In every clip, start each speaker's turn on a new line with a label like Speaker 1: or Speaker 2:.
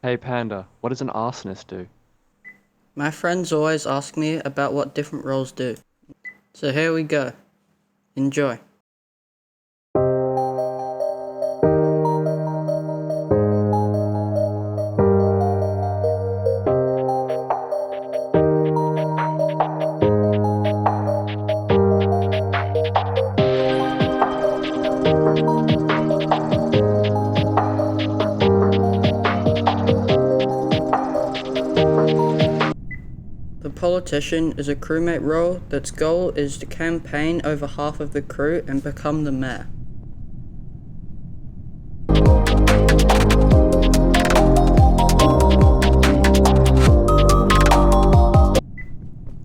Speaker 1: Hey Panda, what does an arsonist do?
Speaker 2: My friends always ask me about what different roles do. So here we go. Enjoy. The politician is a crewmate role that's goal is to campaign over half of the crew and become the mayor.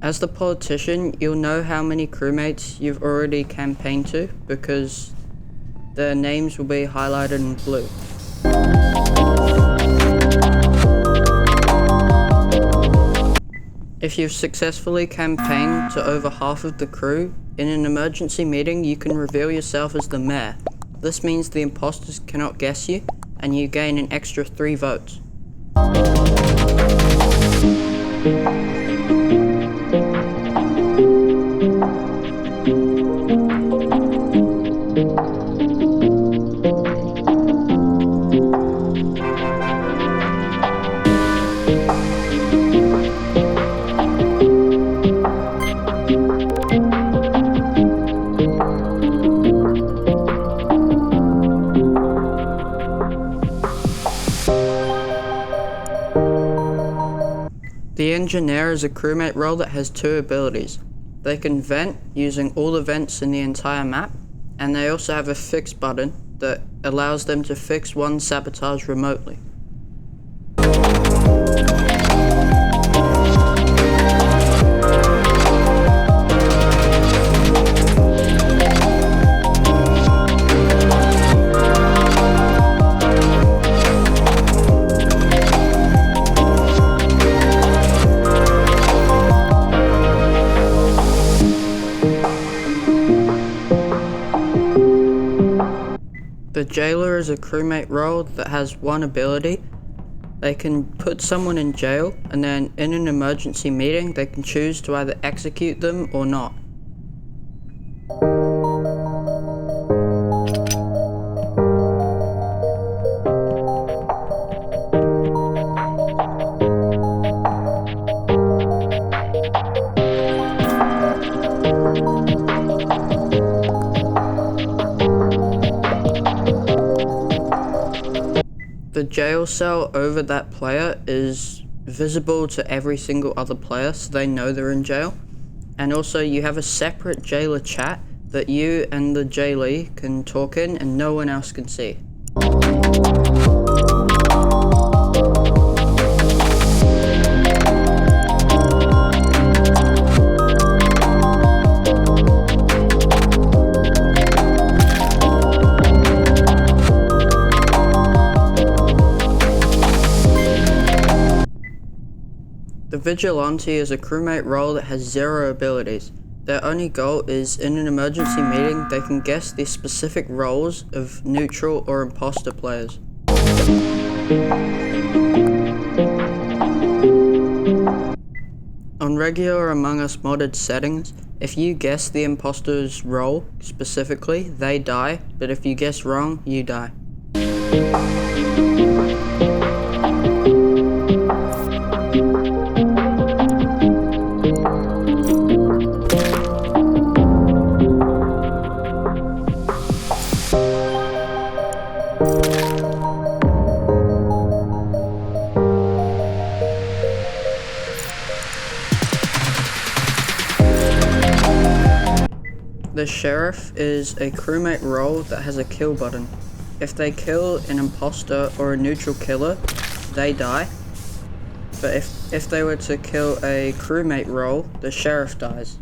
Speaker 2: As the politician, you'll know how many crewmates you've already campaigned to because their names will be highlighted in blue. If you've successfully campaigned to over half of the crew, in an emergency meeting you can reveal yourself as the mayor. This means the impostors cannot guess you, and you gain an extra 3 votes. The Engineer is a crewmate role that has 2 abilities. They can vent using all the vents in the entire map, and they also have a fix button that allows them to fix one sabotage remotely. The Jailor is a crewmate role that has 1 ability. They can put someone in jail, and then in an emergency meeting they can choose to either execute them or not. The jail cell over that player is visible to every single other player, so they know they're in jail. And also you have a separate jailer chat that you and the jailee can talk in and no one else can see. The Vigilante is a crewmate role that has 0 abilities. Their only goal is, in an emergency meeting, they can guess the specific roles of neutral or imposter players. On regular Among Us modded settings, if you guess the imposter's role specifically, they die, but if you guess wrong, you die. The Sheriff is a crewmate role that has a kill button. If they kill an imposter or a neutral killer, they die. But if they were to kill a crewmate role, the Sheriff dies.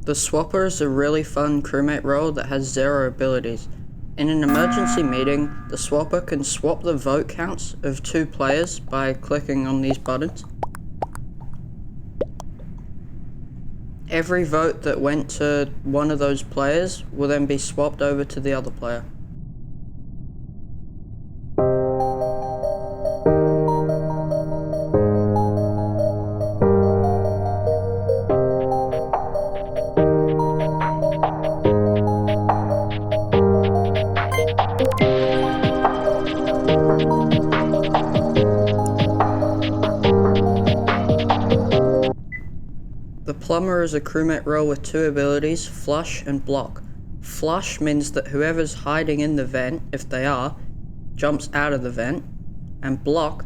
Speaker 2: The Swapper is a really fun crewmate role that has 0 abilities. In an emergency meeting, the Swapper can swap the vote counts of 2 players by clicking on these buttons. Every vote that went to one of those players will then be swapped over to the other player. Plumber is a crewmate role with two abilities, Flush and Block. Flush means that whoever's hiding in the vent, if they are, jumps out of the vent, and Block,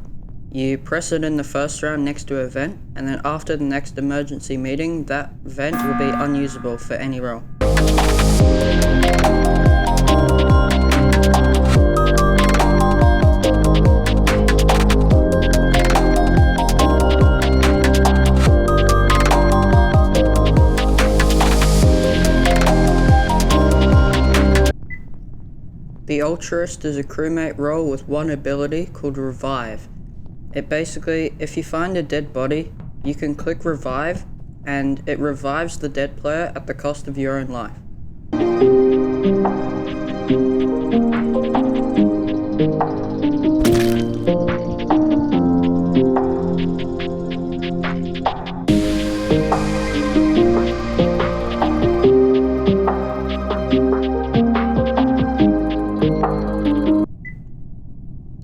Speaker 2: you press it in the first round next to a vent, and then after the next emergency meeting, that vent will be unusable for any role. The Altruist is a crewmate role with one ability called Revive. It basically, if you find a dead body, you can click Revive, and it revives the dead player at the cost of your own life.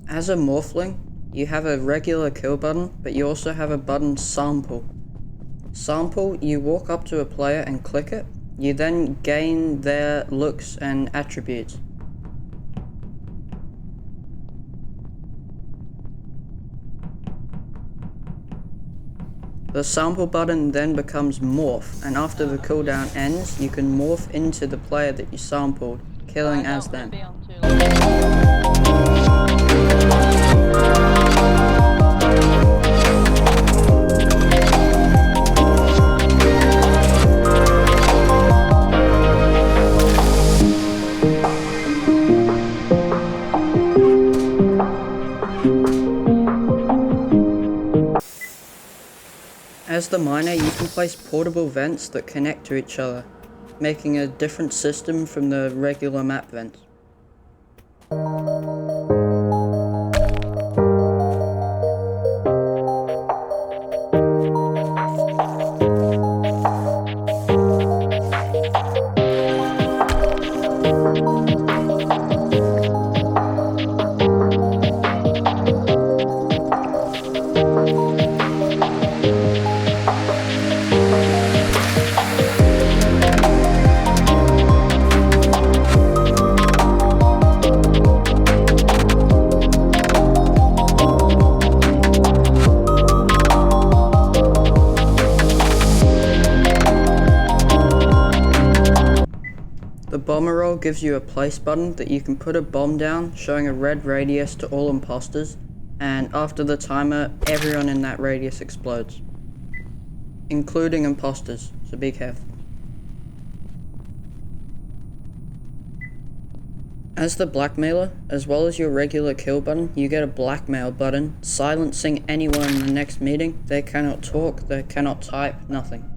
Speaker 2: As a Morphling, you have a regular kill button, but you also have a button Sample. Sample, you walk up to a player and click it, you then gain their looks and attributes. The Sample button then becomes Morph, and after the cooldown ends, you can morph into the player that you sampled, killing as them. As the miner, you can place portable vents that connect to each other, making a different system from the regular map vents. The bomber roll gives you a place button that you can put a bomb down, showing a red radius to all imposters, and after the timer, everyone in that radius explodes. Including imposters, so be careful. As the Blackmailer, as well as your regular kill button, you get a blackmail button, silencing anyone in the next meeting. They cannot talk, they cannot type, nothing.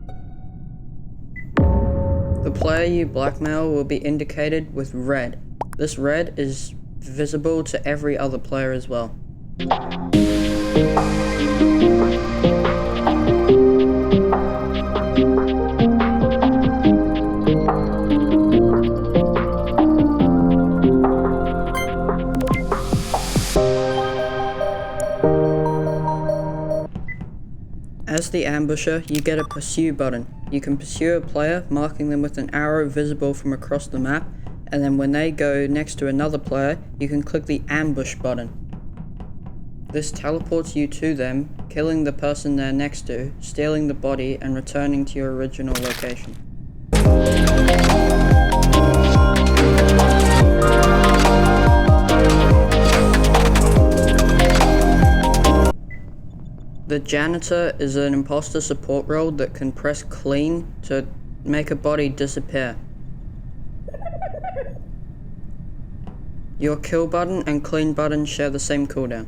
Speaker 2: The player you blackmail will be indicated with red. This red is visible to every other player as well. As the ambusher, you get a pursue button. You can pursue a player, marking them with an arrow visible from across the map, and then when they go next to another player, you can click the ambush button. This teleports you to them, killing the person they're next to, stealing the body, and returning to your original location. The Janitor is an imposter support role that can press clean to make a body disappear. Your kill button and clean button share the same cooldown.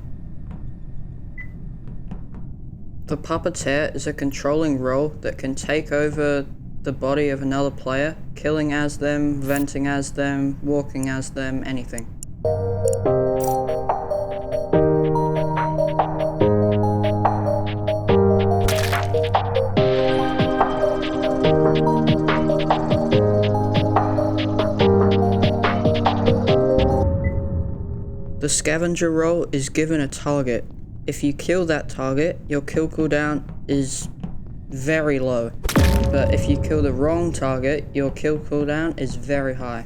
Speaker 2: The Puppeteer is a controlling role that can take over the body of another player, killing as them, venting as them, walking as them, anything. The Scavenger role is given a target. If you kill that target, your kill cooldown is very low. but if you kill the wrong target, your kill cooldown is very high.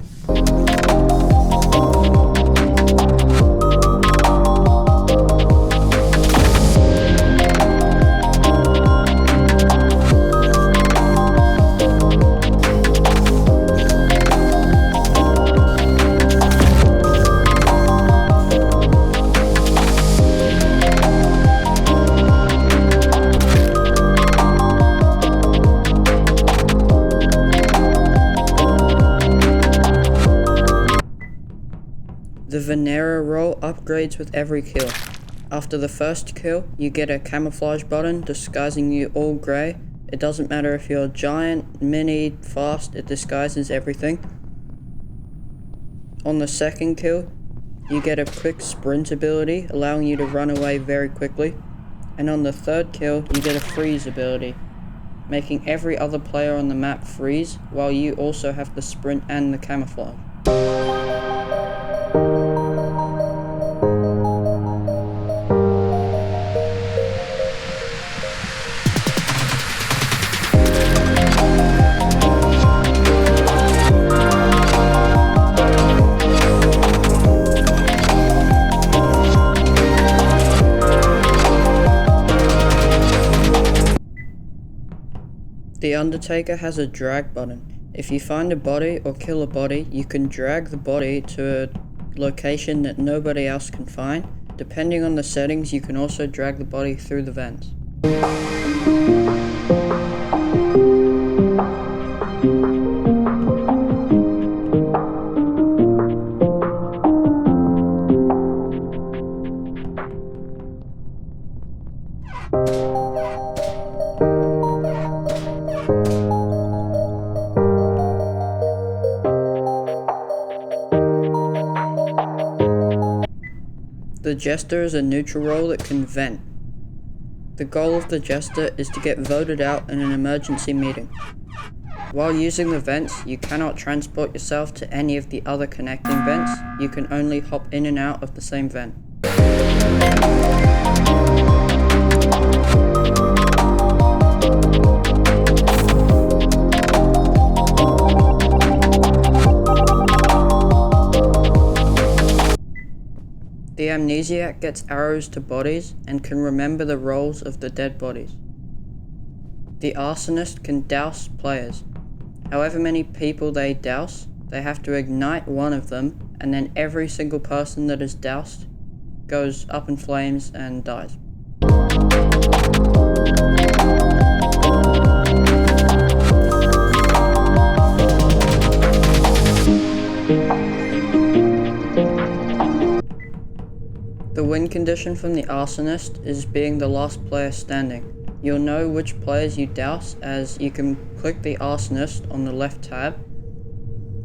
Speaker 2: The Venerer role upgrades with every kill. After the first kill, you get a camouflage button disguising you all grey. It doesn't matter if you're giant, mini, fast, it disguises everything. On the second kill, you get a quick sprint ability, allowing you to run away very quickly. And on the third kill, you get a freeze ability, making every other player on the map freeze, while you also have the sprint and the camouflage. The Undertaker has a drag button. If you find a body or kill a body, you can drag the body to a location that nobody else can find. Depending on the settings, you can also drag the body through the vents. The Jester is a neutral role that can vent. The goal of the Jester is to get voted out in an emergency meeting. While using the vents, you cannot transport yourself to any of the other connecting vents, you can only hop in and out of the same vent. The Amnesiac gets arrows to bodies and can remember the roles of the dead bodies. The Arsonist can douse players. However many people they douse, they have to ignite one of them, and then every single person that is doused goes up in flames and dies. The win condition from the Arsonist is being the last player standing. You'll know which players you douse as you can click the Arsonist on the left tab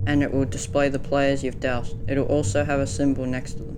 Speaker 2: and it will display the players you've doused. It'll also have a symbol next to them.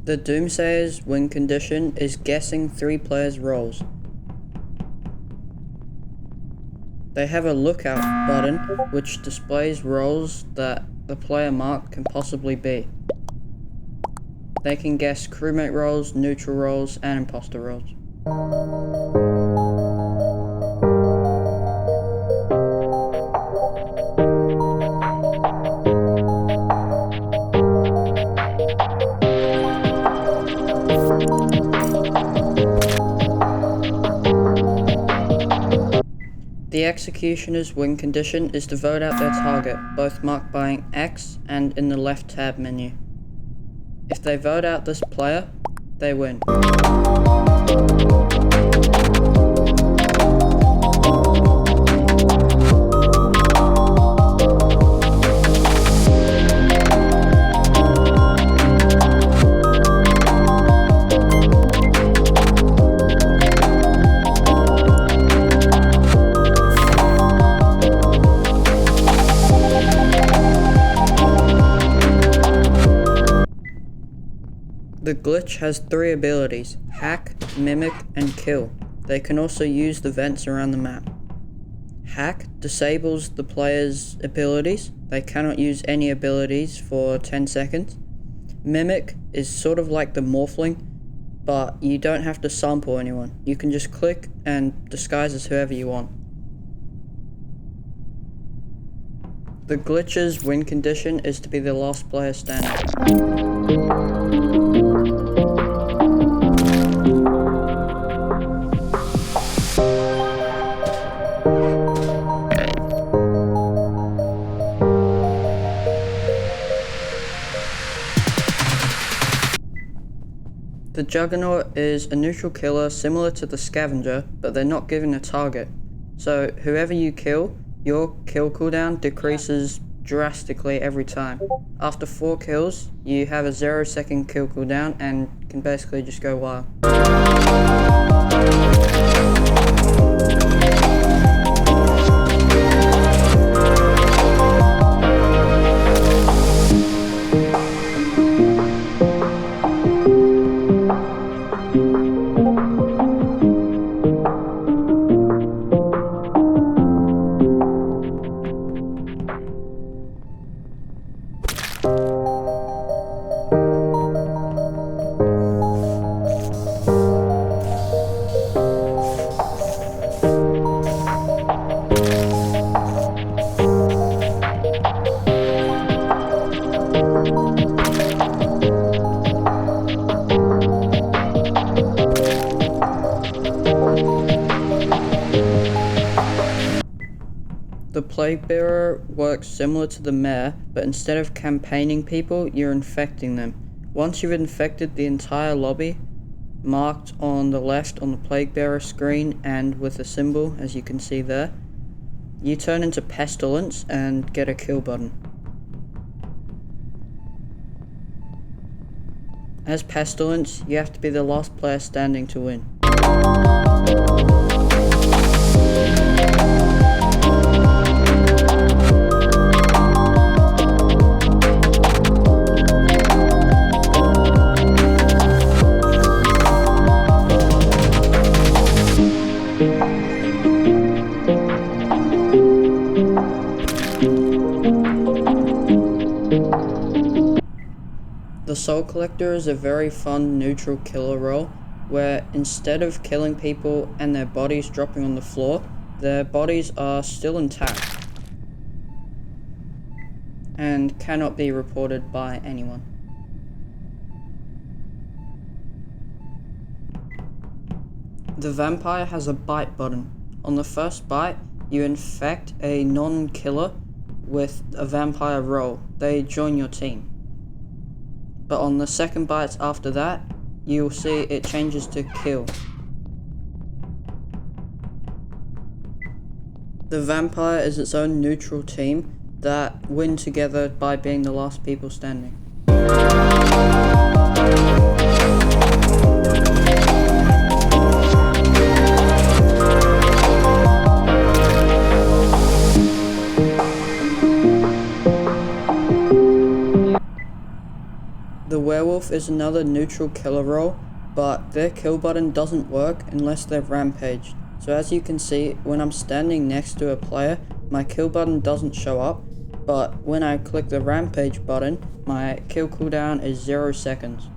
Speaker 2: The Doomsayer's win condition is guessing 3 players' roles. They have a lookout button which displays roles that the player marked can possibly be. They can guess crewmate roles, neutral roles, and imposter roles. The Executioner's win condition is to vote out their target, both marked by an X and in the left tab menu. If they vote out this player, they win. The glitch has 3 abilities: Hack, Mimic, and Kill. They can also use the vents around the map. Hack disables the player's abilities. They cannot use any abilities for 10 seconds. Mimic is sort of like the Morphling, but you don't have to sample anyone. You can just click and disguise as whoever you want. The glitch's win condition is to be the last player standing. The Juggernaut is a neutral killer similar to the Scavenger, but they're not given a target. So whoever you kill, your kill cooldown decreases drastically every time. After 4 kills, you have a 0-second kill cooldown and can basically just go wild. The Plaguebearer works similar to the Mayor, but instead of campaigning people, you're infecting them. Once you've infected the entire lobby, marked on the left on the Plaguebearer screen and with a symbol, as you can see there, you turn into Pestilence and get a kill button. As Pestilence, you have to be the last player standing to win. The Soul Collector is a very fun neutral killer role, where instead of killing people and their bodies dropping on the floor, their bodies are still intact and cannot be reported by anyone. The Vampire has a bite button. On the first bite, you infect a non-killer with a vampire role. They join your team. But on the second bites after that, you'll see it changes to kill. The Vampire is its own neutral team that win together by being the last people standing. The Werewolf is another neutral killer role, but their kill button doesn't work unless they're rampaged. So as you can see, when I'm standing next to a player, my kill button doesn't show up, but when I click the rampage button, my kill cooldown is 0 seconds.